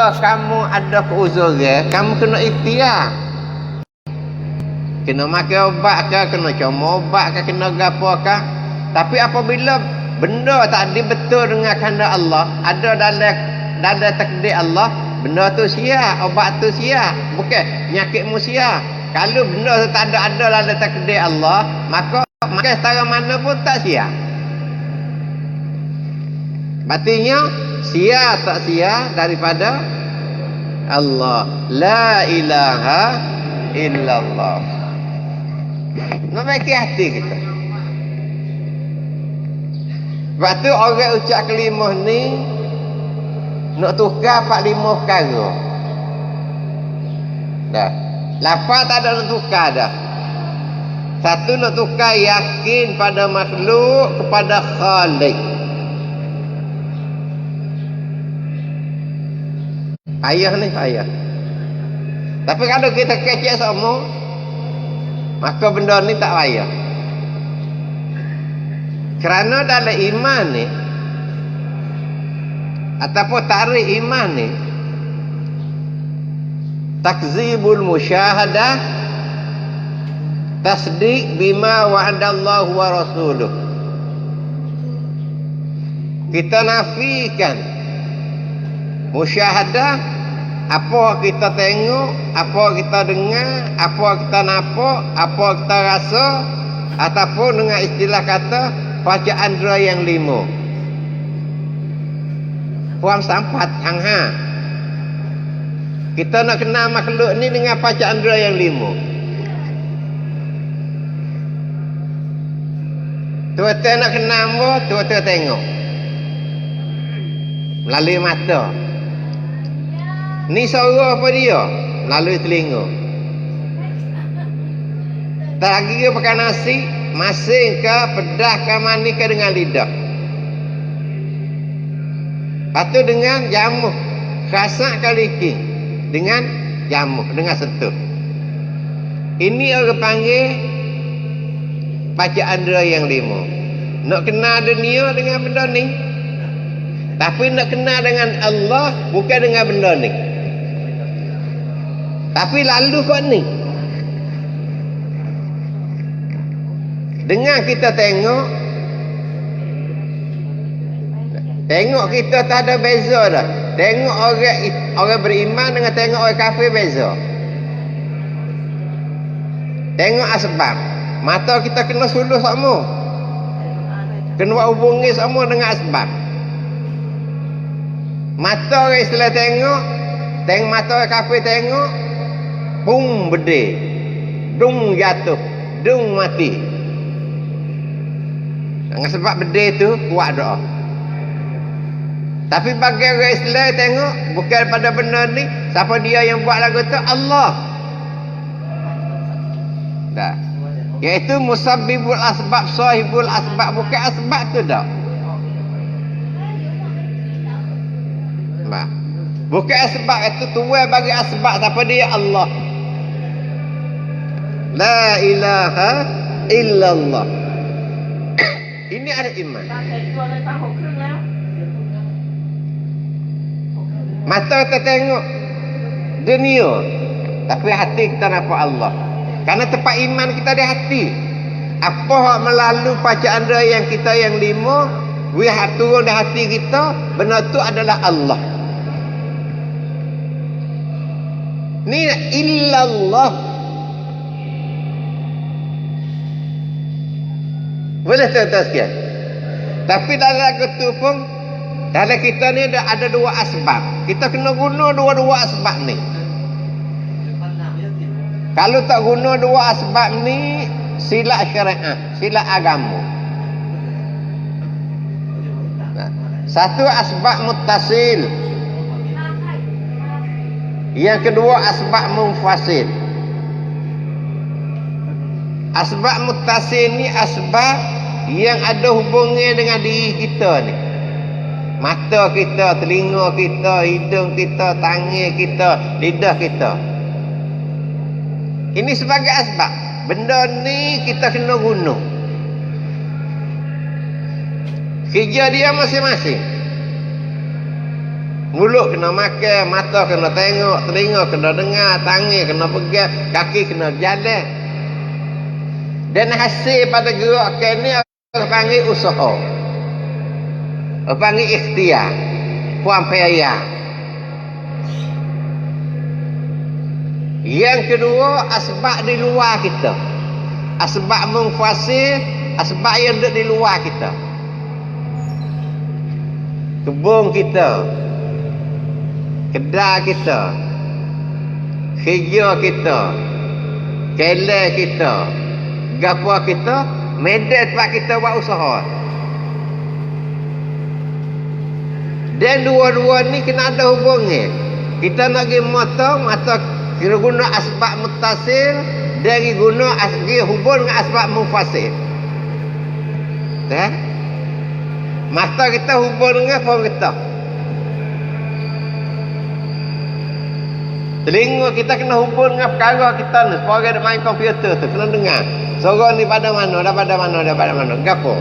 Bila kamu ada keuzuran, kamu kena ikhtiar. Kena makan obat ke, kena comot obat ke, kena gapo ke. Tapi apabila benda tadi betul dengan kehendak Allah, ada dalam takdir Allah, benda tu sia, obat tu sia, bukan penyakitmu sia. Kalau benda tu tak ada dalam takdir Allah, maka setara mana pun tak sia. Artinya sia tak sia daripada Allah. La ilaha illallah. Nak baiki hati kita. Sebab tu orang ucap kelimah ni nak tukar 45 perkara. Dah. Lafaz tak ada nak tukar dah. Satu nak tukar yakin pada makhluk kepada Khalik. Payah ni payah. Tapi kalau kita kecek semua, maka benda ni tak payah. Kerana dalam iman ni, ataupun tarikh iman ni, takzibul musyahadah, tasdik bima wa'adallahu wa rasuluh. Kita nafikan musyahadah, apa kita tengok, apa kita dengar, apa kita nampak, apa kita rasa, ataupun dengan istilah kata bacaan indera yang 5. Puan sampat hang-ha. Kita nak kenal makhluk ni dengan bacaan indera yang 5. Tuan-tuan nak kenal apa, tuan-tuan tengok melalui mata. Ni suara apa dia? Melalui telinga. Tak lagi dia pakai nasi, masing ke, pedas ke, manis ke dengan lidah. Lepas tu dengan jamuh, rasak ke licin, dengan jamuh, dengan sentuh. Ini orang panggil bacaan indera yang 5. Nak kenal dunia dengan benda ni, tapi nak kenal dengan Allah bukan dengan benda ni. Tapi lalu kok ni. Dengan kita tengok kita tak ada beza dah. Tengok orang beriman dengan tengok orang kafir beza. Tengok asbab. Mata kita kena suluh sama. Kena hubungi sama dengan asbab. Mata orang Islam tengok mata orang kafir tengok, bung berdeh, dung jatuh, dung mati. Dengan sebab berdeh tu kuat doa. Tapi bagi orang Islam tengok bukan pada benda ni, siapa dia yang buat lagu tu? Allah. Dah. Iaitu musabbibul asbab, sahibul asbab, bukan asbab tu dah. Bukan asbab itu, tuan bagi asbab siapa dia? Allah. La ilaha illallah. Ini ada iman. Mata kita tengok dunia, tapi hati kita nampak Allah. Karena tempat iman kita di hati. Apa melalui bacaan indera yang kita yang 5, turun di hati kita, benda tu adalah Allah. Ni illallah. Boleh tuan-tuan sekalian. Tapi dalam lagu tu pun, dalam kita ni ada dua asbab. Kita kena guna dua-dua asbab ni. Kalau tak guna dua asbab ni, silap syariat, silap agama. Satu asbab muttasil, yang kedua asbab munfasil. Asbab muttasil ni asbab yang ada hubungan dengan diri kita ni. Mata kita, telinga kita, hidung kita, tangan kita, lidah kita. Ini sebagai asbab. Benda ni kita kena guna. Kerja dia masing-masing. Mulut kena makan, mata kena tengok, telinga kena dengar, tangan kena pegang, kaki kena berjalan. Dan hasil pada gerakan ni orang panggil usaha. Orang panggil ikhtiar. Puan payah. Yang kedua, asbab di luar kita. Asbab mengfasih, asbab yang ada di luar kita. Kebun kita, kedai kita, kerja kita, kelas kita, gapo kita, medan tempat kita buat usaha. Dan dua-dua ni kena ada hubungnya. Kita nak pergi mata kira guna asbab muttasil, dan guna hubung dengan asbab munfasil. Mata kita hubung dengan phone kita. Telinga kita kena hubung dengan perkara kita ni. Supaya dia main komputer tu, kena dengar. Suara ni pada mana, daripada mana. Gapo?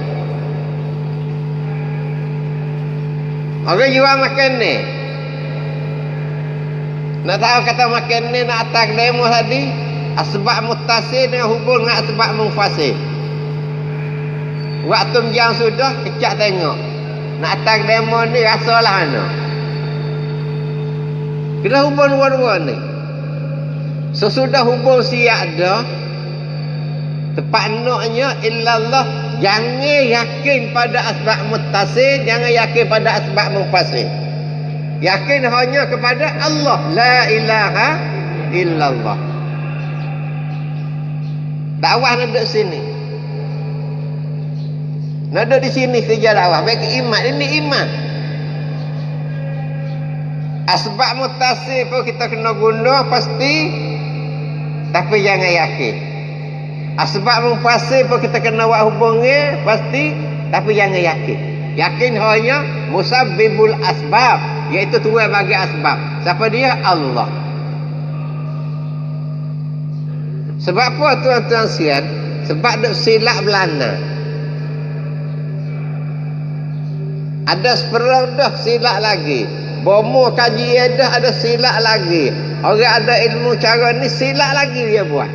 Orang jual makan ni. Nak tahu kata makan ni nak atas demo tadi. Asbab muttasil dengan hubung dengan asbab munfasil. Waktu jam sudah, kecak tengok. Nak atas demo ni rasalah mana. Kena hubung dua-dua ni. Sesudah hubung siap dah, tepat naknya illallah. Jangan yakin pada asbab muttasil, jangan yakin pada asbab munfasil. Yakin hanya kepada Allah. La ilaha illallah. Dakwah nak duduk sini. Nak duduk di sini kerja dakwah. Baik iman. Ini iman. Asbab muttasil pun kita kena guna pasti. Tapi jangan yakin. Asbab munfasil pun kita kena buat hubungnya pasti. Tapi jangan yakin. Yakin hanya musabbibul asbab. Iaitu Tuhan bagi asbab. Siapa dia? Allah. Sebab apa tuan-tuan sian? Sebab duk silap belana. Ada seperang dah silap lagi. Bomo kaji dah ada silap lagi. Orang ada ilmu cara ni silap lagi dia buat.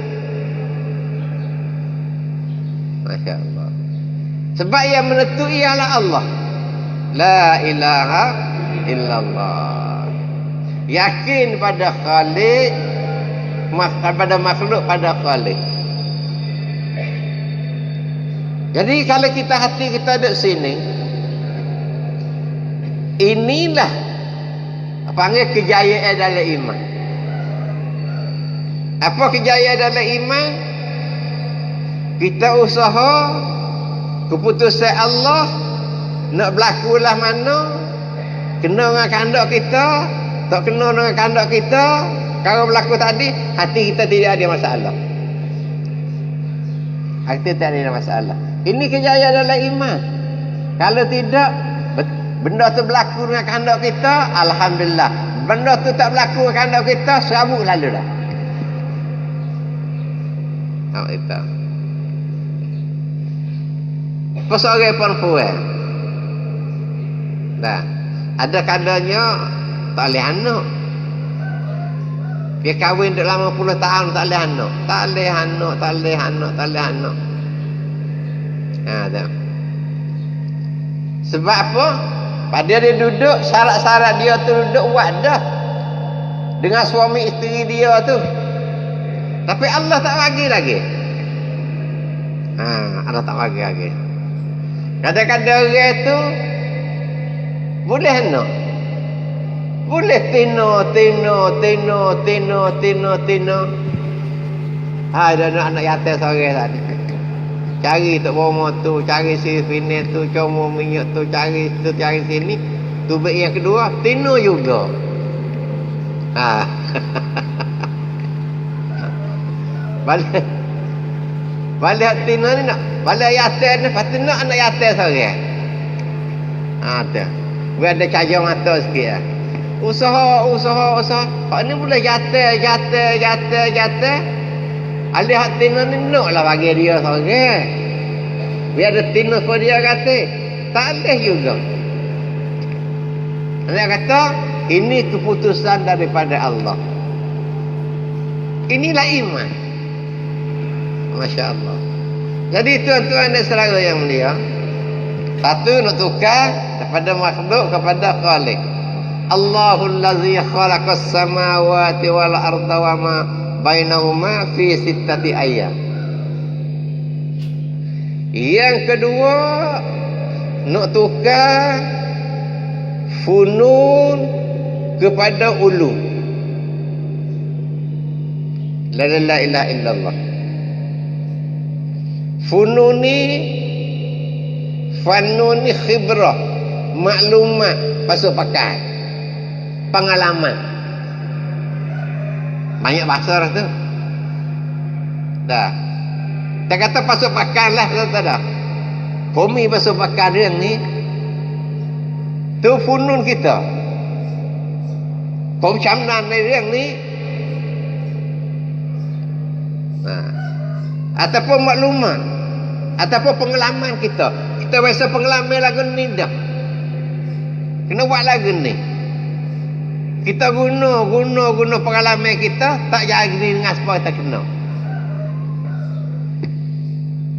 Masya Allah. Sebab yang menentukan ialah Allah. La ilaha illallah. Yakin pada Khalik, pada makhluk, pada Khalik. Jadi kalau kita hati kita duduk sini, inilah panggil kejayaan dalam iman. Apa kejayaan dalam iman? Kita usaha, keputusan Allah nak berlakulah mana, kena dengan kehendak kita, tak kena dengan kehendak kita. Kalau berlaku tadi, hati kita tidak ada masalah. Hati tak ada masalah. Ini kejayaan dalam iman. Kalau tidak, benda tu berlaku dengan kehendak kita, alhamdulillah. Benda tu tak berlaku dengan kehendak kita, serabut lalu dah. Nampak kita. Pesorang perempuan. Dah. Ada kadanya tak boleh anak. Dia kahwin dalam 50 tahun tak boleh anak. Tak boleh anak. Dah. Sebab apa? Pada dia duduk, syarat-syarat dia tu duduk buat dah. Dengan suami isteri dia tu. Tapi Allah tak bagi lagi. Allah tak bagi lagi. Kadang-kadang orang tu boleh anak. Boleh tino. Ada anak yatim seorang tadi. Cari tok bomo tu, cari si fini tu, comor minyak tu, cari tu, cari sini. Tu baik yang kedua, tino juga. Balik tino ni nak. Balik yatim ni, pasti nak anak yatim seorang. Ada. Gua ada cahaya mata sikit lah. Usaha. Hak ni boleh jatuh. Alih hak tina ni nak lah bagi dia seorang. Biar ada tina pada dia kata. Tak boleh juga. Dia kata, ini keputusan daripada Allah. Inilah iman. Masya Allah. Jadi tuan-tuan dan saudara yang mulia, satu nak tukar daripada makhluk kepada Khalik. Allahul ladzi khalaqas samawati wal arda wa ma bainahuma fi sittati ayyam. Yang kedua nak tukar funun kepada ulu. La ilaha illallah. Funun ni, fanun ni khibrah, maklumat, pasal pakai, pengalaman. Banyak bahasa dah tu. Dah. Dia kata pasal pakai lah, tak dah. Kami pasal pakai dia ni, tu funun kita. Kau camnan dari dia ni. Ataupun maklumat, ataupun pengalaman kita. Kita biasa pengalaman lagu ni dah. Kena buat lagu ni. Kita guna pengalaman kita, tak jadi dengan sebab kita kena.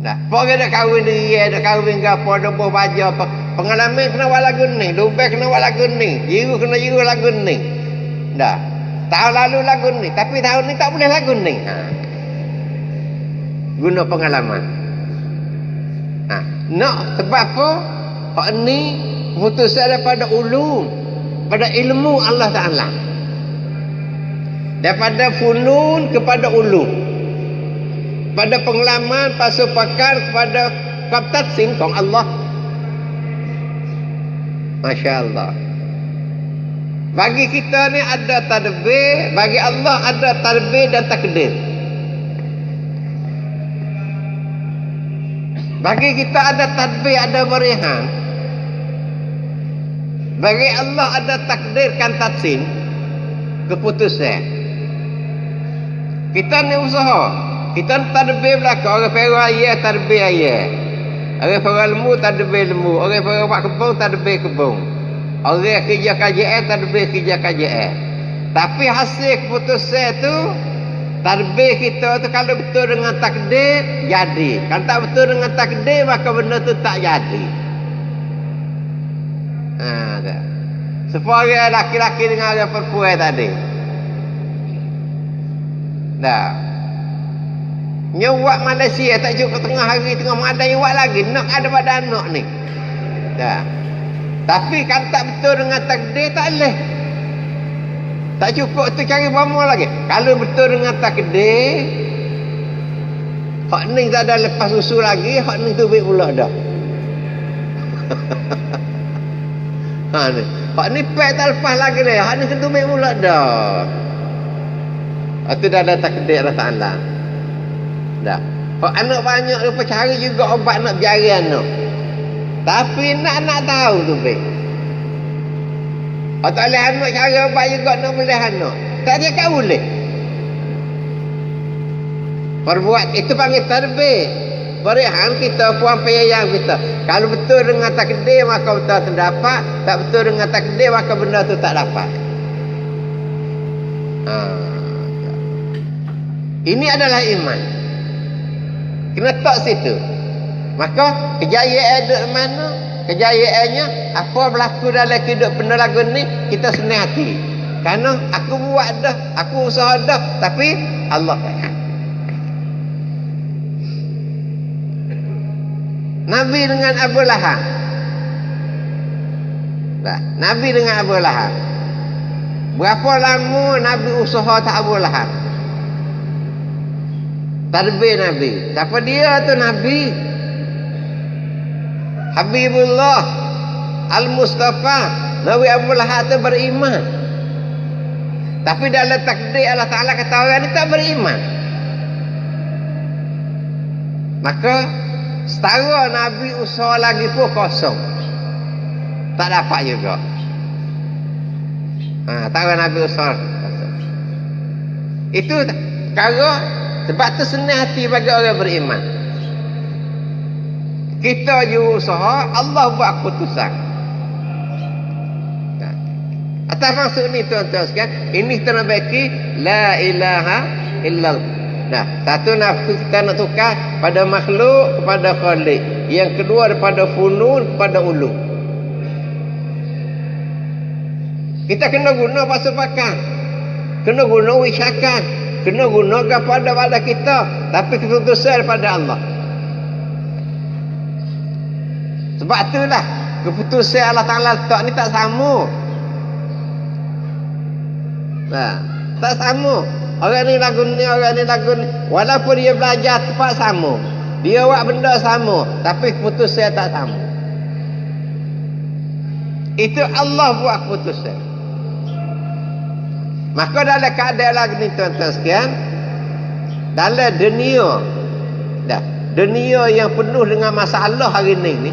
Nah, pokoknya dah kahwin dia, dah kahwin ke apa, dah buah baju apa. Pengalaman kena buat lagu ni, lubang kena buat lagu ni, jiru kena jiru lagu ni. Dah. Tahun lalu lagu ni, tapi tahun ni tak boleh lagu ni. Guna pengalaman. Nak sebab apa? Hak ni keputusan daripada ulum, pada ilmu Allah Ta'ala. Daripada funun kepada ulum. Pada pengalaman, pasal pakar kepada kaptatsinของAllah. Masya Allah. Bagi kita ni ada tadbir, bagi Allah ada tadbir dan takdir. Bagi kita ada tadbir, ada berihan. Bagi Allah ada takdir kan tatsin, keputusan. Kita ni usaha. Kita tadbir belakang. Orang perah ayah, tadbir ayah. Orang perah lembu, tadbir lembu. Orang perah buat kebun, tadbir kebun. Orang kerja KJL, tadbir kerja KJL. Tapi hasil keputusan tu, tadbir kita tu kalau betul dengan takdir, jadi. Kalau tak betul dengan takdir, maka benda tu tak jadi. Supaya laki-laki dengan orang perempuan tadi. Dah. Nyewak Malaysia tak cukup tengah hari, tengah malam nyewak lagi. Nak ada pada anak ni. Dah. Tapi kalau tak betul dengan takdir, tak boleh. Tak cukup tu cari bama lagi. Kalau betul dengan takdir, hak ni tak ada lepas susu lagi, hak ni tu baik pula dah. Hak ni pek tak lepas lagi dah. Hak ni tu baik pula dah. Itu dah ada takdir Allah Ta'ala. Dah. Hak anak banyak dia cari juga obat nak biara anak. Tapi nak tahu tu baik. Kalau tak boleh anak cara obat juga nak boleh anak. Tak dia kan boleh. Perbuat itu panggil tadbir. Berihan kita, puan peyayang kita. Kalau betul dengan takdir maka betul terdapat. Tak betul dengan takdir maka benda tu tak dapat. Ini adalah iman. Kena tak situ. Maka kejayaan ada mana? Kejayaannya apa berlaku dalam hidup benda lagu ni, kita senang hati. Kerana aku buat dah, aku usaha dah, tapi Allah kaya. Nabi dengan Abu Lahab. Nabi dengan Abu Lahab. Berapa lama Nabi usaha tak Abu Lahab? Tadbir Nabi. Siapa dia tu Nabi? Habibullah Al-Mustafa. Nabi Abu Lahab tu beriman. Tapi dalam takdir Allah Ta'ala kata orang ni tak beriman. Maka setara Nabi usaha lagi pun kosong. Tak dapat juga. Setara Nabi usaha kosong. Itu perkara sebab tu senang hati bagi orang beriman. Kita je usaha, Allah buat keputusan. Atas maksud ni tuan-tuan sekalian, ini kita nak bagi la ilaha illallah. Nah, satu nafsu kita nak tukar pada makhluk kepada khalik. Yang kedua daripada funun kepada ulu. Kita kena guna pasal pakan. Kena guna wisyakan. Kena guna kepada kita. Tapi keputusan daripada Allah. Sebab itulah keputusan Allah Ta'ala letak ni tak sama. Nah, tak sama. Orang ni lagu ni, orang ni lagu ni. Walaupun dia belajar tepat sama. Dia buat benda sama. Tapi keputusan tak sama. Itu Allah buat keputusan. Maka dalam keadaan lagu ni tuan-tuan sekalian, dalam dunia yang penuh dengan masalah hari ni,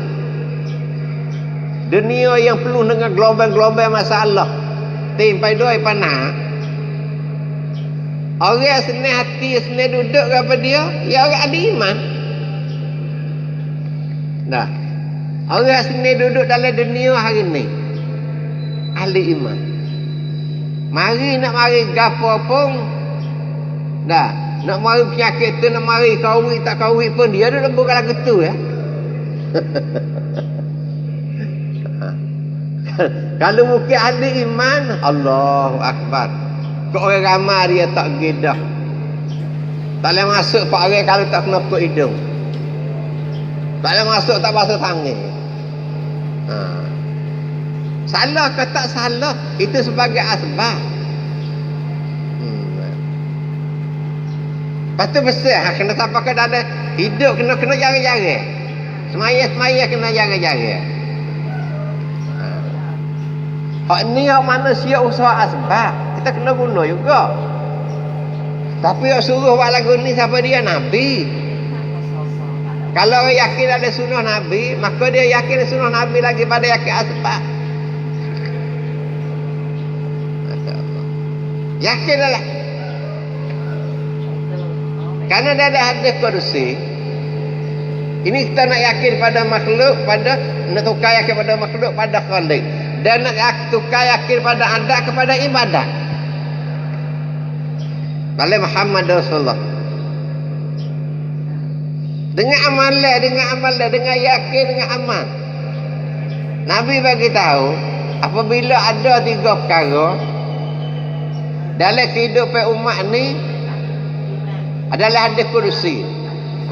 dunia yang penuh dengan gelombang-gelombang masalah, timpai doi panah. Orang senang hati, senang duduk kepada dia, ya orang ada iman. Dah. Orang senang duduk dalam dunia hari ni, ahli iman. Mari nak mari gapo pun, dah. Nak mari penyakit tu, nak mari kahwin tak kahwin pun, dia duduk bukan lagu tu ya. Kalau mungkin ahli iman, Allahu Akbar. Kau orang ramai dia tak gedah. Tak boleh masuk pak orang kalau tak kena pukul hidung. Tak boleh masuk tak basuh tangan. Salah ke tak salah, itu sebagai asbab. Lepas tu besar, kena sampai ke dalam hidup, kena jaga-jaga. Semaya-semaya kena jaga-jaga. Hak ni hak manusia usaha asbab. Kita kena guna juga. Tapi yang suruh buat lagu ni siapa dia? Nabi. Kalau orang yakin ada sunnah Nabi, maka dia yakin sunnah Nabi lagi pada yakin asbab. Yakinlah. Karena dia ada hadis kursi. Ini kita nak yakin pada makhluk, nak tukar yakin pada makhluk, pada khalik. Dan nak tukar yakin pada adat kepada ibadat. Oleh Muhammad Rasulullah. Dengan amalan, dengan yakin, dengan amal. Nabi bagi tahu, apabila ada 3 perkara dalam kehidupan umat ni, adalah ada kursi.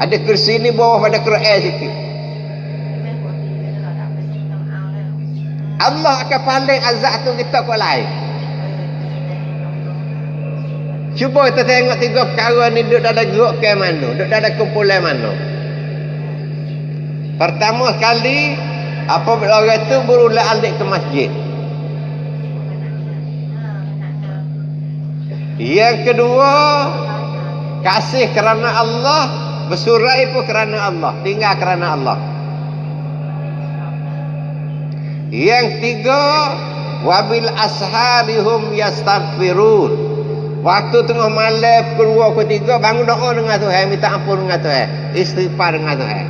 Ada kursi ni bawah pada Quran sikit. Allah akan paling azab tu kita ke lain. Cuba kita tengok 3 perkara ni duduk dalam grup ke mana, duduk dalam kumpulan mana. Pertama sekali, apabila orang tu berulang alik ke masjid. Yang kedua, kasih kerana Allah, bersurai pun kerana Allah, tinggal kerana Allah. Yang tiga, wabil asharihum yastaghfirun. Waktu tengah malam kedua ketiga bangun doa dengan Tuhan, minta ampun dengan Tuhan, istighfar dengan Tuhan.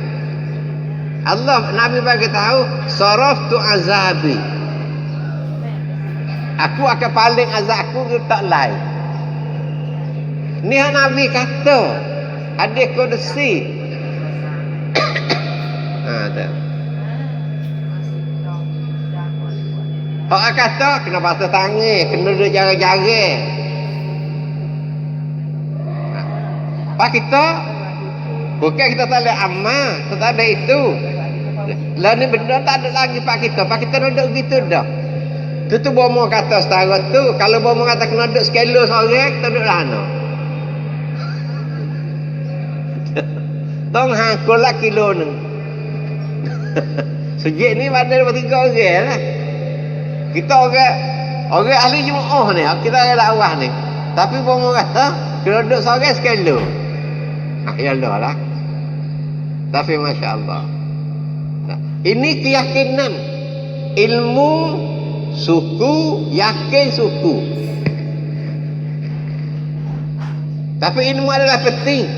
Allah Nabi bagi tahu, saraftu azabi. Aku akan paling azabku tak lain. Ni Nabi kata, hadis qudsi. Ada. Hak kata kena basuh tangan, kena duduk jaga-jaga. Pak kita bukan kita tak ada amal, tak ada itu. Lah ni benda tak ada lagi pak kita. Pak kita duduk gitu dah. Tu bomo kata setara tu, kalau bomo kata kena duduk sekilo seorang, kita duduk lana. Tong hangkul lah kilo ni. Sejak ni ada 3 orang lah. Kita orang ahli jemaah ni, kita orang dakwah ni. Tapi bomo kata kena duduk seorang sekilo. Ya Allah lah. Tapi Masya Allah. Ini keyakinan. Ilmu suku, yakin suku. Tapi ilmu adalah penting.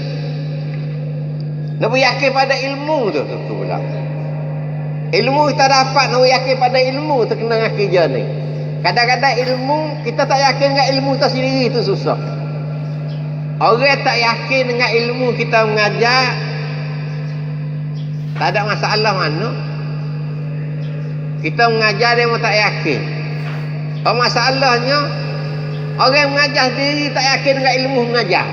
Nak yakin pada ilmu tu pula. Ilmu kita dapat nak yakin pada ilmu tu kena dengan kerja ni. Kadang-kadang ilmu, kita tak yakin dengan ilmu kita sendiri, itu susah. Orang tak yakin dengan ilmu kita mengajar, tak ada masalah mana. Kita mengajar dia pun tak yakin. Oh, masalahnya orang mengajar sendiri tak yakin dengan ilmu mengajar.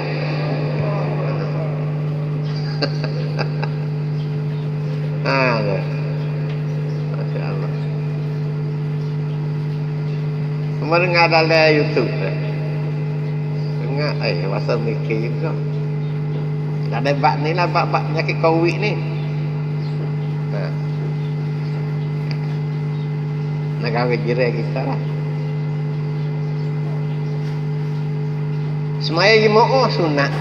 Masya Allah. Cuma dengar dalam YouTube dengar, masa mikir juga. Ada bab ni lah, bab penyakit COVID ni. Negara jiran kita lah. Semaya jemaah sunat.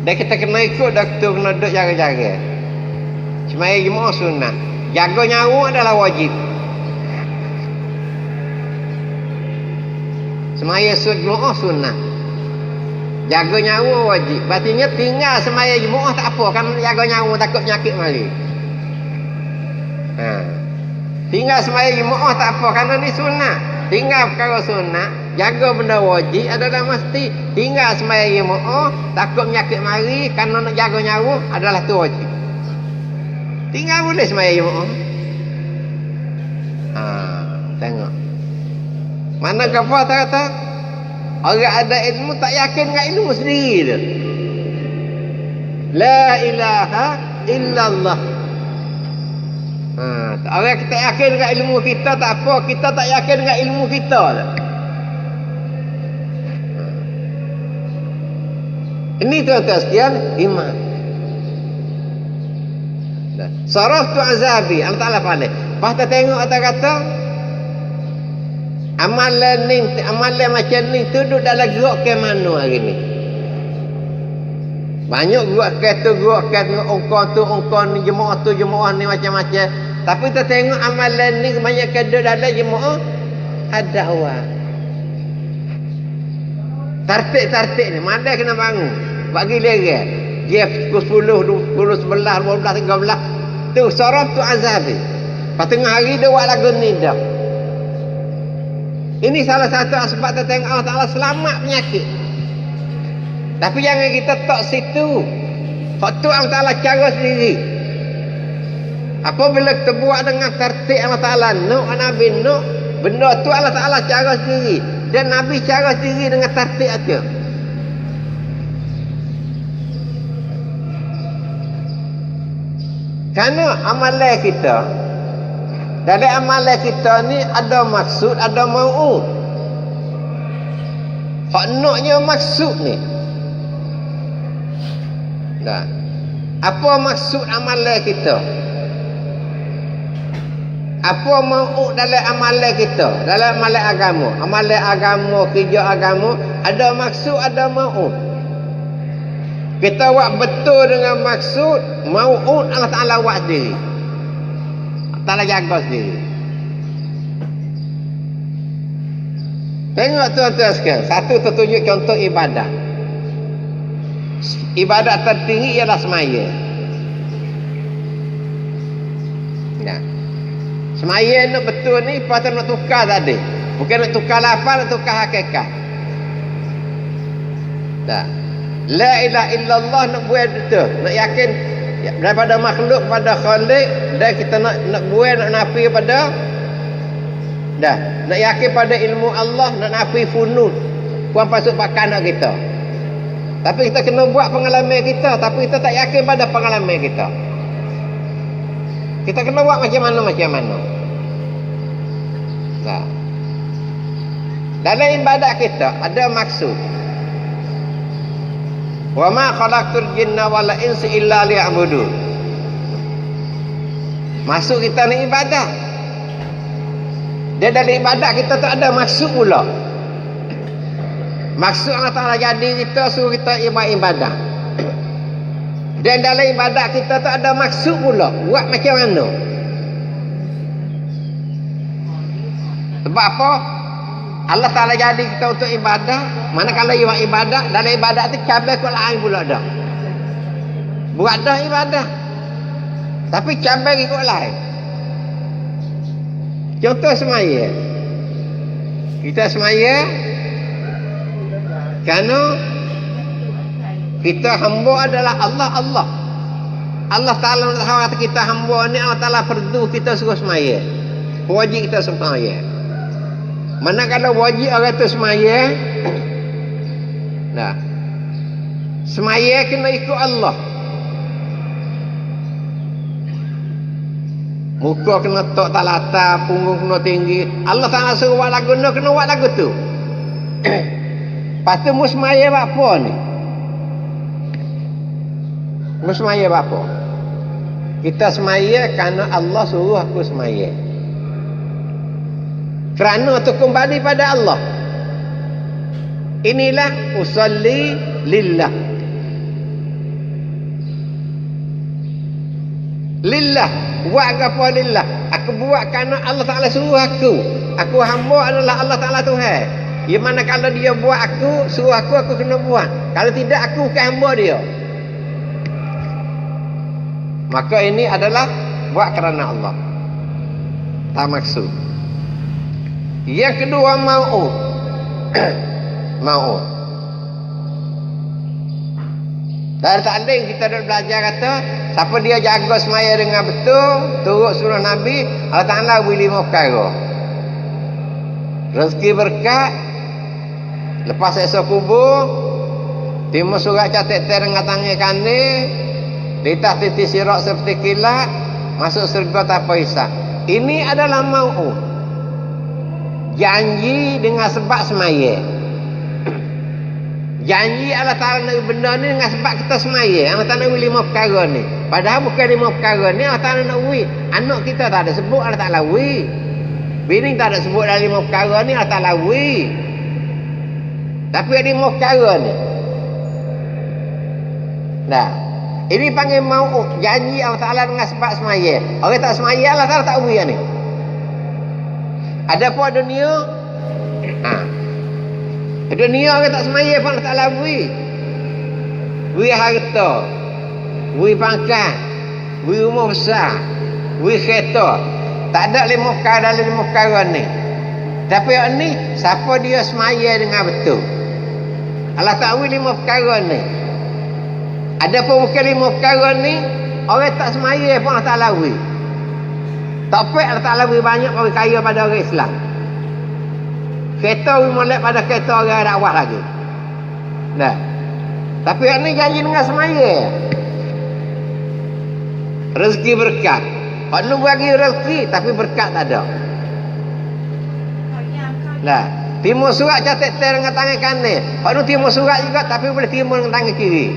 Dan kita kena ikut doktor, kena duduk jaga-jaga. Semaya jemaah sunat. Jaga nyawa adalah wajib. Semaya jemaah sunat. Jaga nyawa wajib. Berartinya tinggal semaya jemaah tak apa, kan jaga nyawa takut penyakit mari. Tinggal semaya jemaah tak apa, kerana ni sunat. Tinggal perkara sunat, jaga benda wajib adalah mesti. Tinggal semaya jemaah takut penyakit mari, kerana nak jaga nyawa adalah tu wajib. Tinggal boleh semaya jemaah. Tengok. Mana kata kata orang ada ilmu tak yakin dengan ilmu sendiri tu. La ilaha illallah. Orang kita yakin dengan ilmu kita tak apa, kita tak yakin dengan ilmu kita tu. Ini tuan-tuan sekalian, iman. Saraftu azabi, Allah Ta'ala pandai. Lepas tu tengok kata amalan macam ni tu duduk dalam gerak ke mana hari ni. Banyak gerak ke tu, gerak ke ongkon ni, jemaah tu, jemaah ni macam-macam. Tapi kita tengok amalan ni banyak ke duduk dalam jemaah ada awak. Tartik ni, mana kena bangun. Bagi lerah. Dia pukul 10, 11, 12, 13. Tu saraf tu azabi. Pada tengah hari dia buat lagu ni dah. Ini salah satu sebab kita tengok Allah Ta'ala selamat penyakit. Tapi jangan kita tak situ. Hak tu Allah Ta'ala cara sendiri. Apabila kita buat dengan tertib Allah Ta'ala, Nabi Nuh, benda tu Allah Ta'ala cara sendiri. Dan Nabi cara sendiri dengan tertib aja. Kerana amalan kita, dari amalan kita ni ada maksud, ada mau'ud. Hak naknya maksud ni. Dah. Apa maksud amalan kita? Apa mau'ud dalam amalan kita? Dalam amalan agama. Amalan agama, kerja agama, ada maksud, ada mau'ud. Kita buat betul dengan maksud, mau'ud Allah Ta'ala buat sendiri. Allah Ta'ala jaga sendiri. Tengok tuan-tuan sekalian, satu tertunjuk contoh ibadah. Ibadat tertinggi ialah semaya. Nah. Semaya nak betul ni patut nak tukar tadi. Bukan nak tukar lafaz, nak tukar hakikat. Dah. La ilaha illallah nak buat betul. Nak yakin daripada makhluk pada khalik, dan kita nak buat, nak nafi pada dah. Nak yakin pada ilmu Allah, nak nafi funun. Puan pasuk pakai anak kita. Tapi kita kena buat pengalaman kita, tapi kita tak yakin pada pengalaman kita. Kita kena buat macam mana. Nah. Dalam ibadat kita ada maksud. Wa ma khalaqtul jinna wal insa illa liya'budun. Masuk kita ni ibadah. Dia dalam ibadat kita tak ada maksud pula. Maksud Allah Ta'ala jadi kita suruh kita ibadah. Dan dalam ibadat kita tak ada maksud pula. Buat macam mana? Sebab apa? Allah Ta'ala jadi kita untuk ibadah. Manakala buat ibadah, dalam ibadah tu cabai kot lain pula dah. Buat dah ibadah, tapi cabai ikut lain. Contoh semaya. Kita semaya kerana kita hamba adalah Allah. Allah Ta'ala kata kita hamba ni, Allah Ta'ala fardu kita suruh semaya. Wajib kita semaya. Manakala wajib orang tu semaya, nah, semaya kena ikut Allah. Muka kena tok tak lata, punggung kena tinggi. Allah Ta'ala suruh buat lagu ni, kena buat lagu tu. Lepas tu musmaya buat apa ni? Musmaya buat apa? Kita semaya kerana Allah suruh aku semaya. Kerana tu kembali pada Allah. Inilah usalli lillah. Lillah. Buat apa lillah? Aku buat kerana Allah Ta'ala suruh aku. Aku hamba adalah Allah Ta'ala Tuhan. Yang mana kalau dia buat aku, suruh aku kena buat. Kalau tidak, aku bukan hamba dia. Maka ini adalah buat kerana Allah. Tak maksud. Yang kedua, mau'ud. Mau'ud. Dari taklim kita dah belajar kata, siapa dia jaga semaya dengan betul, turut sunnah Nabi, Allah Ta'ala beri 5 perkara. Rezeki berkat, lepas esok kubur, timur surat catat dengan tangan kanan, litah titik sirak seperti kilat, masuk surga tanpa hisab. Ini adalah mau'ud. Janji dengan sebab semaya. Janji Allah Ta'ala nak benda ni dengan sebab kita semaya. Allah Ta'ala nak 5 perkara ni. Padahal bukan 5 perkara ni Allah Ta'ala nak wui. Anak kita tak ada sebut Allah Ta'ala wui. Bini tak ada sebut dalam 5 perkara ni Allah Ta'ala wui. Tapi ada 5 perkara ni. Nah, ini panggil mau'ud. Janji Allah Ta'ala dengan sebab semaya. Orang tak semaya Allah Ta'ala tak wui ni. Ada apa dunia? Dunia orang tak semaya pun Allah Ta'ala beri. Beri harta, beri pangkat, beri rumah besar, beri kereta. Tak ada 5 perkara dalam 5 perkara ni. Tapi yang ni, siapa dia semaya dengan betul, Allah tak beri 5 perkara ni. Ada pun bukan 5 perkara ni, orang tak semaya pun Allah Ta'ala beri. Tak apa Allah Ta'ala beri banyak orang kaya pada orang Islam. Kereta molek pada kereta orang dakwah lagi. Nah. Tapi yang ni janji dengan semaya. Rezeki berkat. Hak lu bagi rezeki tapi berkat tak ada. Nah, timur surat catat dengan tangan kanan. Hak lu timur surat juga tapi boleh timur dengan tangan kiri.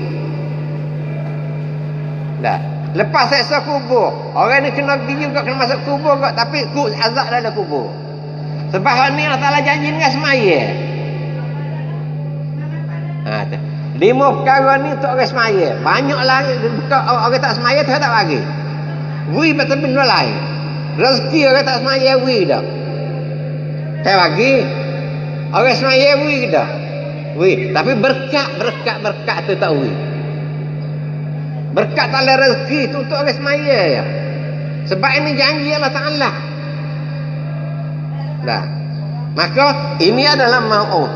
Nah, lepas seksa kubur, orang ni kena pergi juga kena masuk kubur juga tapi azab dalam kubur. Sebab hal ni Allah Ta'ala janji dengan semaya. 5 perkara ni untuk orang semaya. Banyak lagi orang tak semaya tu tak bagi. Wui betul benda lain. Rezeki orang tak semaya wui dah. Tak bagi. Orang semaya wui dah. Wui. Tapi berkat tu tak wui. Berkat tak ada rezeki tu untuk orang semaya ya. Sebab ini janji Allah Ta'ala. Nah, maka ini adalah mau'ud.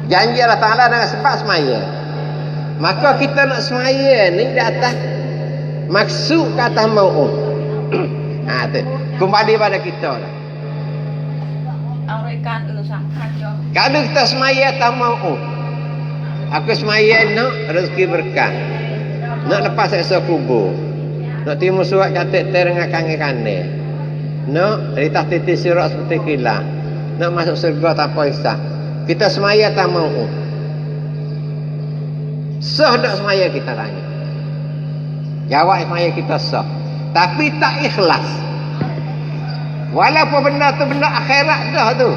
Janji Allah Ta'ala dengan sebab semaya. Maka kita nak semaya ni di atas maksud ke atas mau'ud. Tu. Kembali pada kita lah. Kalau kita semaya atas mau'ud, aku semaya nak rezeki berkat, nak lepas seksa kubur, nak timur surat catat dengan kanan-kanan, nak litah titik sirak seperti kilat, nak masuk surga tanpa hisab. Kita semaya tak mahu. Sah tak semaya kita tanya? Jawab semaya kita sah. Tapi tak ikhlas. Walaupun benda tu benda akhirat dah tu.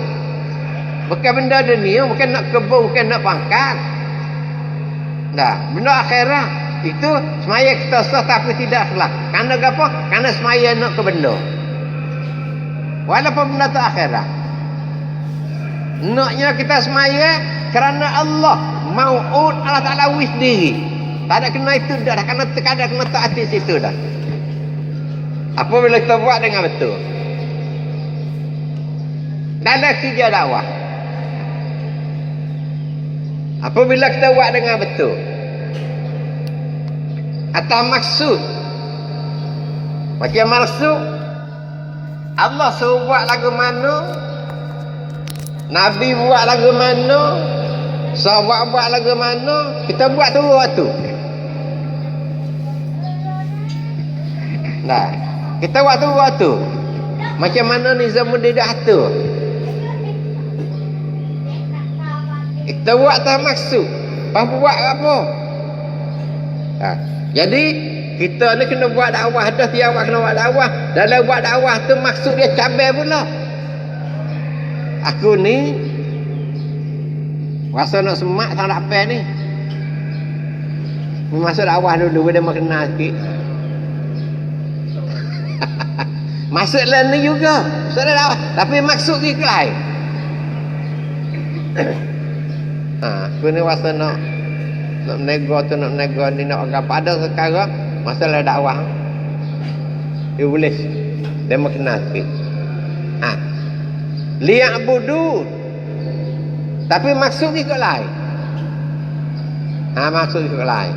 Bukan benda dunia, bukan nak kebun, bukan nak pangkat. Dah, benda akhirat itu semaya kita sah tapi tidak ikhlas. Karena apa? Karena semaya nak ke benda. Walaupun benda tu akhirat. Naknya kita semaya kerana Allah mau'ud Allah Ta'ala wis sendiri. Tak ada kena itu dah. Kena terkadang kena taati situ dah. Apabila kita buat dengan betul. dalam kerja dakwah. Apabila kita buat dengan betul atas maksud, macam maksud Allah suruh buat lagu mana, Nabi buat lagu mana, sahabat buat lagu mana, kita buat tu waktu. Nah, kita buat tu waktu. Macam mana Nizamuddin dah tu. Kita buat tak maksud. Apa buat apa? Nah, jadi kita ni kena buat dakwah dah, tiap kena buat dakwah. Dalam buat dakwah tu maksud dia cabai pula. Aku ni rasa nak semak tak nak apa ni. Masuk dakwah dulu dia makin kenal sikit. Masuk lain ni juga. Masuk dakwah, tapi maksud dia lain. Aku ni rasa nak nego tu, nak nego ni, nak apa ada sekarang masalah dakwah. Dia boleh dia mengenal sikit. Liya'budu, tapi maksud ikut lain. Maksud ikut lain.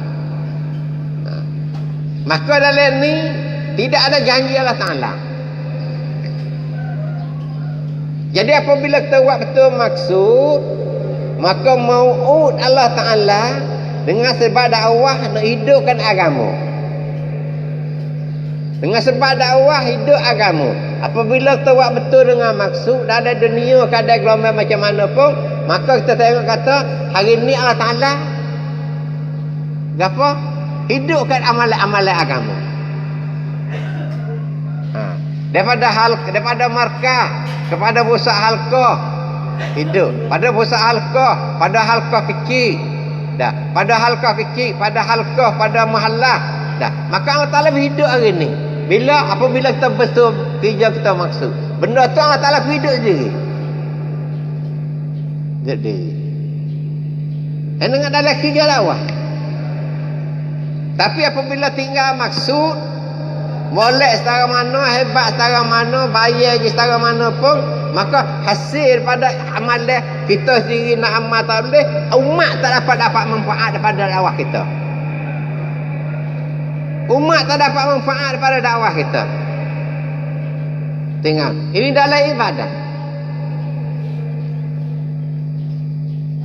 Maka dalam ni tidak ada janji Allah Ta'ala. Jadi apabila kita buat betul maksud, maka mau'ud Allah Ta'ala dengan sebab dakwah nak hidupkan agama. Dengan sebab dakwah hidup agama. Apabila kita buat betul dengan maksud, dah ada dunia kadang gelombang macam mana pun, maka kita tengok kata hari ni Allah Ta'ala apa? Hidupkan amalan-amalan agama. Daripada markah kepada pusat halqah hidup, pada pusat halqah, pada halqah kecil dah, pada halqah kecil, pada halqah, pada mahallah dah. Maka Allah Ta'ala hidup hari ni. Apabila kita betul kerja kita maksud, benda tu Allah Ta'ala hidup sendiri. Jadi dengan dalam kerja dakwah. Tapi apabila tinggal maksud, molek setara mana, hebat setara mana, bayar je setara mana pun, maka hasil pada amalan kita sendiri nak amal tak boleh, umat tak dapat manfaat daripada dakwah kita. Umat tak dapat manfaat daripada dakwah kita. Tengok, ini dalam ibadah.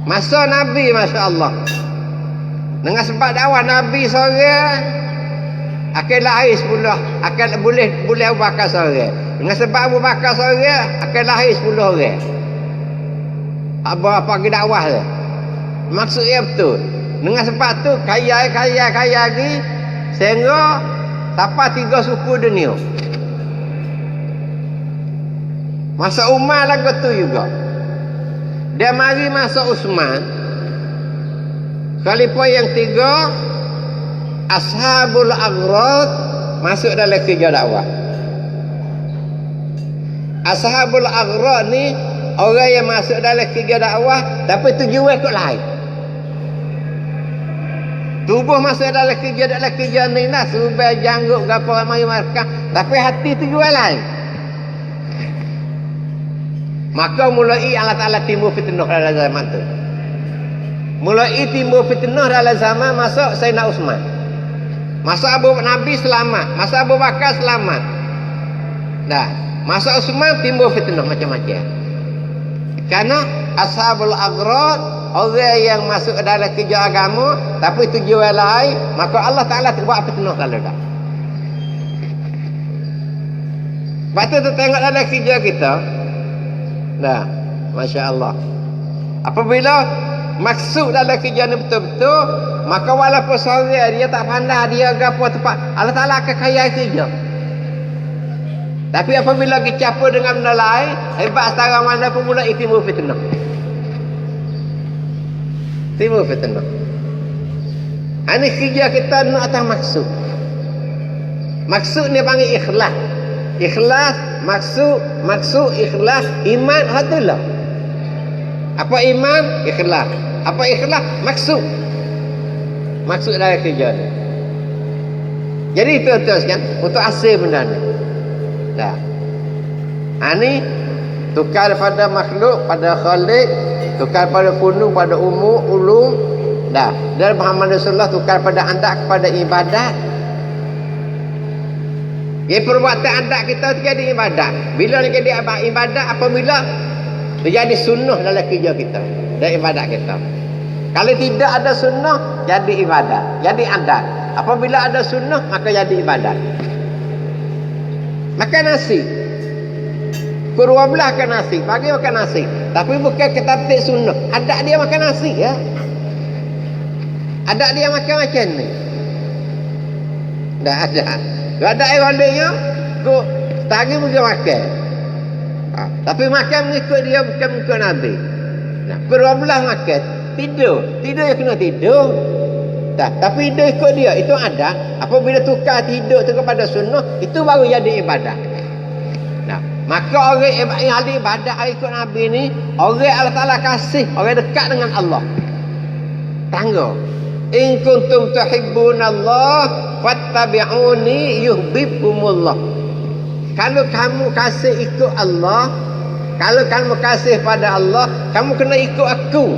Masa Nabi, Masya Allah, dengan sebab dakwah Nabi seorang, akan lahir 10, akan boleh Abu Bakar seorang. Dengan sebab Abu Bakar seorang, akan lahir 10 orang. Apa pergi dakwah tu. Maksudnya betul. Dengan sebab tu kaya lagi, sehingga sampai 3 suku dunia. Masa Umar lagu tu juga. Dia mari masuk Uthman. Khalifah yang 3, Ashabul Aghrad masuk dalam kerja dakwah. Ashabul Aghrad ni orang yang masuk dalam kerja dakwah tapi tujuan ikut lain. Tubuh masuk dalam kerja ni lah, subah janggut gapo mari markah, tapi hati tujuan lain. Maka mulai Allah Ta'ala timbul fitnah dalam zaman tu. Mulai timbul fitnah dalam zaman masuk Sayyidina Uthman. Masa Nabi selamat, masa Abu Bakar selamat. Dah, masa Uthman timbul fitnah macam-macam. Karena Ashabul Aghrad, orang yang masuk ke dalam kerja agama tapi tujuan lain, maka Allah Ta'ala buat fitnah kalau dah. Lepas tu tengok dalam kerja kita. Dah, Masya Allah. Apabila maksud dalam kerja ni betul-betul, maka walaupun seorang dia tak pandai, dia gapo tepat, Allah Ta'ala akan kaya kerja. Tapi apabila dicampur dengan benda lain, hebat setara mana pun mula timbul fitnah. Timbul fitnah. Ini kerja kita nak atas maksud. Maksud ni panggil ikhlas. Ikhlas, maksud, ikhlas, iman, hadullah. Apa iman? Ikhlas. Apa ikhlas? Maksud. Maksud dalam kerja ni. Jadi itu kan untuk hasil benda ni. Dah. Ini Tukar pada makhluk, pada khalik, tukar pada kunung, pada ulum. Dah. Dan Muhammad Rasulullah tukar pada adat kepada ibadat. Ia perbuatan adat kita tu jadi ibadat. Bila nak jadi ibadat? Apabila menjadi sunnah dalam kerja kita dan ibadat kita. Kalau tidak ada sunnah, jadi ibadat, jadi adat. Apabila ada sunnah, maka jadi ibadat. Makan nasi, pukul 12 makan nasi, pagi makan nasi. Tapi bukan ketatib sunnah. Adat dia makan nasi ya. Adat dia makan macam ni. Dah ada. Ada yang baliknya, kau tadi mungkin makan. Tapi makan mengikut dia, bukan mengikut Nabi. Nah, pukul 12 makan, tidur. Tidur ya kena tidur. Tapi tidur ikut dia, itu ada. Apabila tukar tidur tu kepada sunnah, itu baru jadi ibadah. Nah, maka orang yang ahli ibadah ikut Nabi ni, orang Allah Ta'ala kasih, orang dekat dengan Allah. Tangga. In kuntum tuhibbunallah fattabi'uni yuhibbukumullah. Kalau kamu kasih ikut Allah, kalau kamu kasih pada Allah, kamu kena ikut aku.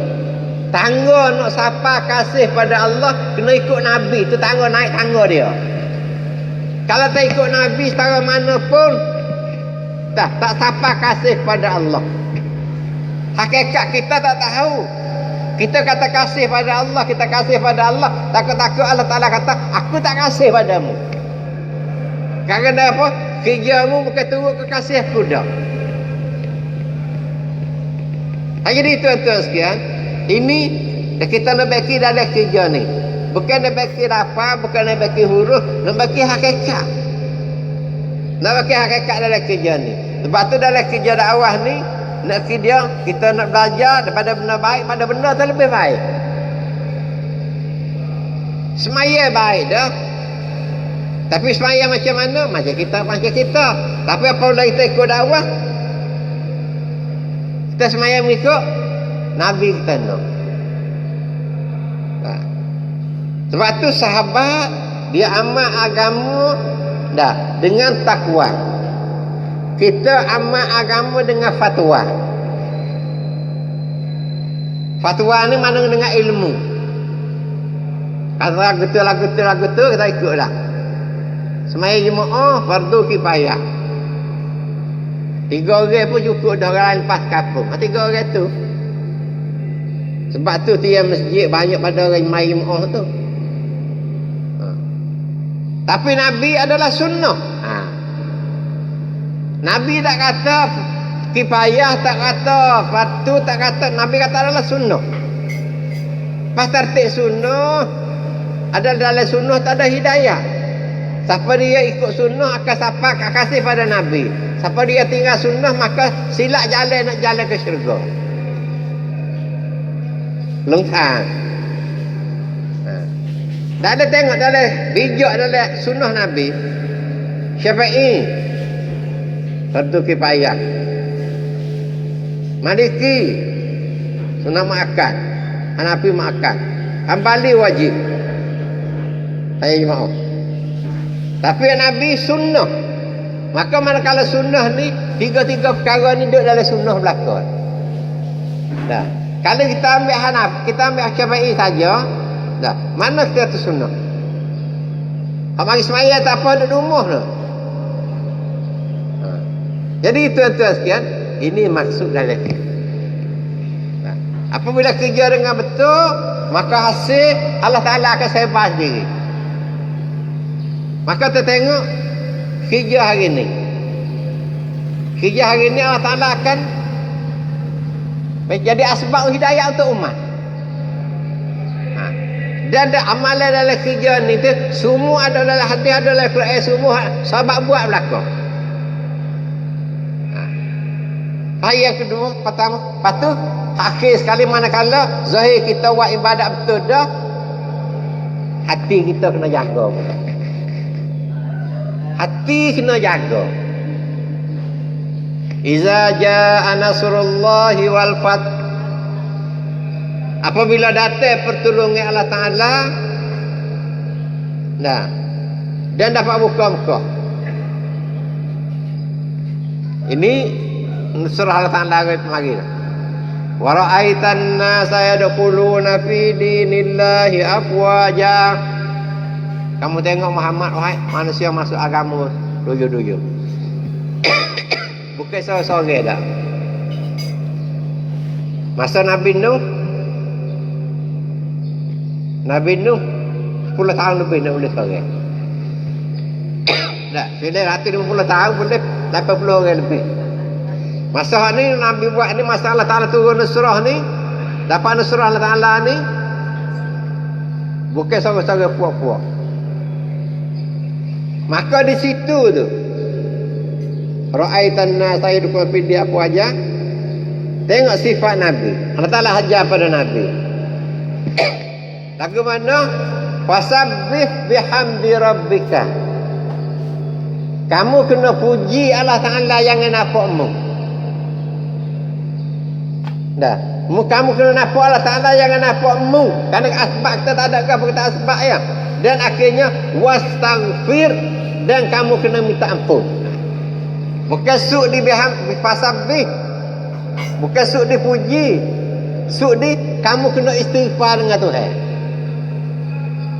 Tangga nak siapa kasih pada Allah, kena ikut Nabi. Itu tangga naik tangga dia. Kalau tak ikut Nabi setara mana pun, tak siapa kasih pada Allah. Hakikat kita tak tahu. Kita kata kasih pada Allah, kita kasih pada Allah. Takut-takut Allah Ta'ala kata, aku tak kasih padamu. Kerana apa? Kerjamu bukan turut kekasih aku dah. Jadi tuan-tuan sekalian, ini kita nak bagi dalam kerja ni. Bukan nak bagi apa, bukan nak bagi huruf, nak bagi hakikat. Nak bagi hakikat dalam kerja ni. Sebab tu dalam kerja dakwah ni, nak kerja, kita nak belajar daripada benda baik pada benda tu lebih baik. Semaya baik dah. Tapi semaya macam mana? Macam kita. Tapi apabila kita ikut dakwah, kita semaya mengikut Nabi kita nak. Sebab tu sahabat dia amal agama dah dengan takwa. Kita amal agama dengan fatwa. Fatwa ni mana dengan ilmu. Kalau getul kita ikutlah. Semaya jemaah fardu kifayah. 3 orang pun cukup dah, orang lain pas kampung. 3 orang tu. Sebab tu tiap masjid banyak pada orang mai jemaah tu. Tapi Nabi adalah sunnah. Nabi tak kata kifayah, tak kata fardu, tak kata. Nabi kata adalah sunnah. Pas tertib sunnah, ada dalam sunnah tak ada hidayah. Siapa dia ikut sunnah akan siapa kasih pada Nabi. Siapa dia tinggal sunnah maka silap jalan nak jalan ke syurga. Lengkap. Dah ada tengok dalam bijak dalam sunnah Nabi. Syafi'i fardu kifayah. Maliki sunat makan. Hanafi makan. Hambali wajib. Saya jemaah. Tapi Nabi sunnah. Maka manakala sunnah ni, 3 perkara ni duduk dalam sunnah belakang. Dah. Kalau kita ambil Hanaf, kita ambil Syafi'i saja, dah. Mana kita tu sunnah? Abang Ismail tak apa duduk rumah tu. Jadi tuan-tuan sekian, ini maksud dalam kerja. Apabila kerja dengan betul, maka hasil Allah Ta'ala akan sebab sendiri. Maka kita tengok kerja hari ini. Kerja hari ini Allah Ta'ala akan menjadi asbab hidayah untuk umat. Dan amalan dalam kerja ni tu semua ada dalam hadis, ada dalam Quran, semua sahabat buat belakang. Yang kedua, pertama, patuh akhir sekali manakala zahir kita buat ibadat betul dah, hati kita kena jaga. Hati kena jaga. Iza jaa nasrullahi wal fath. Apabila datang pertolongan Allah Ta'ala, nah, dan dapat buka Mekah. Ini surah Allah Ta'ala mari. Wa ra'aitan nasa yadkhuluna fi dinillahi afwaja. Kamu tengok Muhammad, wahai manusia masuk agama duyur-duyur. Bukan sore-sore dah. Masa Nabi Nuh 10 tahun lebih nak boleh sore. Dah, sudah 150 tahun boleh 80 orang lebih. Masa ni Nabi buat ni, masa Allah Ta'ala turun surah ni, dapat surah Allah Ta'ala ni, bukan sore-sore puak-puak. Maka di situ tu, ra'aitan nasa yadkhuluna fi dinillahi afwaja. Tengok sifat Nabi. Allah Ta'ala hajar pada Nabi. Lagu mana? Fasabbih bihamdi rabbika. Kamu kena puji Allah Ta'ala yang nampakmu. Dah. Kamu kena nampak Allah Ta'ala yang nampakmu. Kerana asbab kita tak ada apa kita asbab ya. Dan akhirnya wastaghfir, dan kamu kena minta ampun. Bukan suk di fasabbih. Bukan suk dipuji. Suk di kamu kena istighfar dengan Tuhan.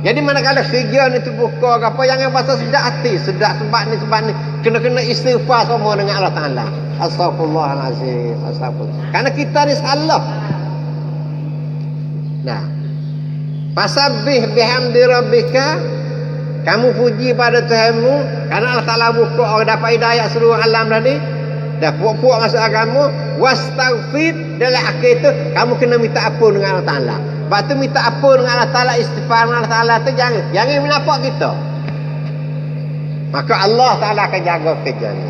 Jadi manakala kerja ni terbuka ke apa, jangan pasal sedap hati, sedap sebab ni kena istighfar semua dengan Allah Ta'ala. Astaghfirullahalazim, astagfirullah. Karena kita ni salah. Nah. Fasabbih bihamdi rabbika. Kamu puji pada Tuhanmu, karena Allah Ta'ala buka orang dapat hidayah seluruh alam tadi. Dah puak-puak masuk agama. Wastaghfir, dalam akhir tu kamu kena minta ampun dengan Allah Ta'ala. Lepas tu minta ampun dengan Allah Ta'ala, istighfar dengan Allah Ta'ala tu jangan menampak kita. Maka Allah Ta'ala akan jaga kerja ni.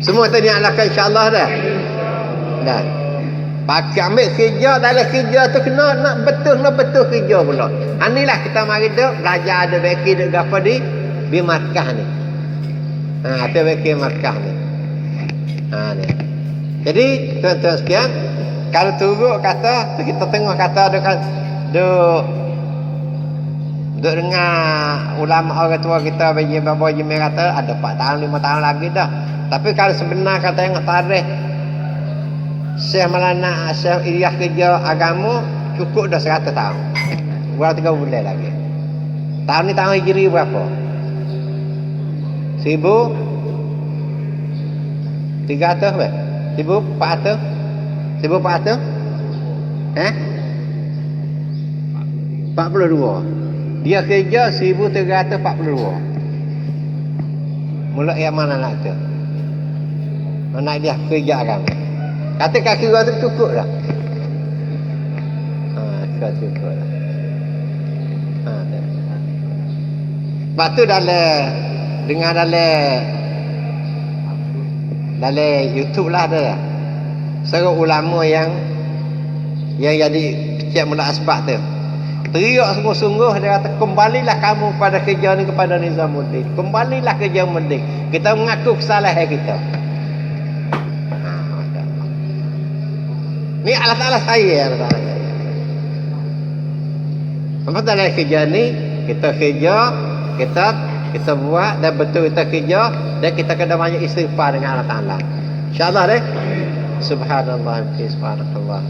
Semua tadi nak lakukan insya-Allah dah. Dah. Pakai ambil kerja, dalam kerja tu kena nak betul kerja pula. Inilah kita mari duk belajar ada beki duk gapo di Makkah ni. Ada beki Makkah ni. Ni. Jadi tuan-tuan sekalian, kalau turut kata, kita tengok kata duk dengar ulama orang tua kita bagi bapa jemeh kata ada 4 tahun 5 tahun lagi dah. Tapi kalau sebenar kata tengok tarikh Syekh Maulana Syekh Ilyas kerja agama cukup dah 100 tahun. Berapa 3 bulan lagi. Tahun ni tahun Hijri berapa? 1300 ke? 1400? 1400? 42. Dia kerja 1342. Mula yang mana nak tu? Mana dia kerja agama. Kata kaki gua tu cukup dah. Cukup dah. Lepas tu dalam YouTube lah ada. Seorang ulama yang jadi kecil mula asbab tu. Teriak sungguh-sungguh, dia kata kembalilah kamu pada kerja ni kepada Nizamuddin. Kembalilah kerja Muddin. Kita mengaku kesalahan kita. Ni Allah Ta'ala saya. Allah Ta'ala saya. Apa dalam kerja ni, kita kerja, kita buat dan betul kita kerja, dan kita kena banyak istighfar dengan Allah Ta'ala. InsyaAllah deh. Subhanallah, subhanallah.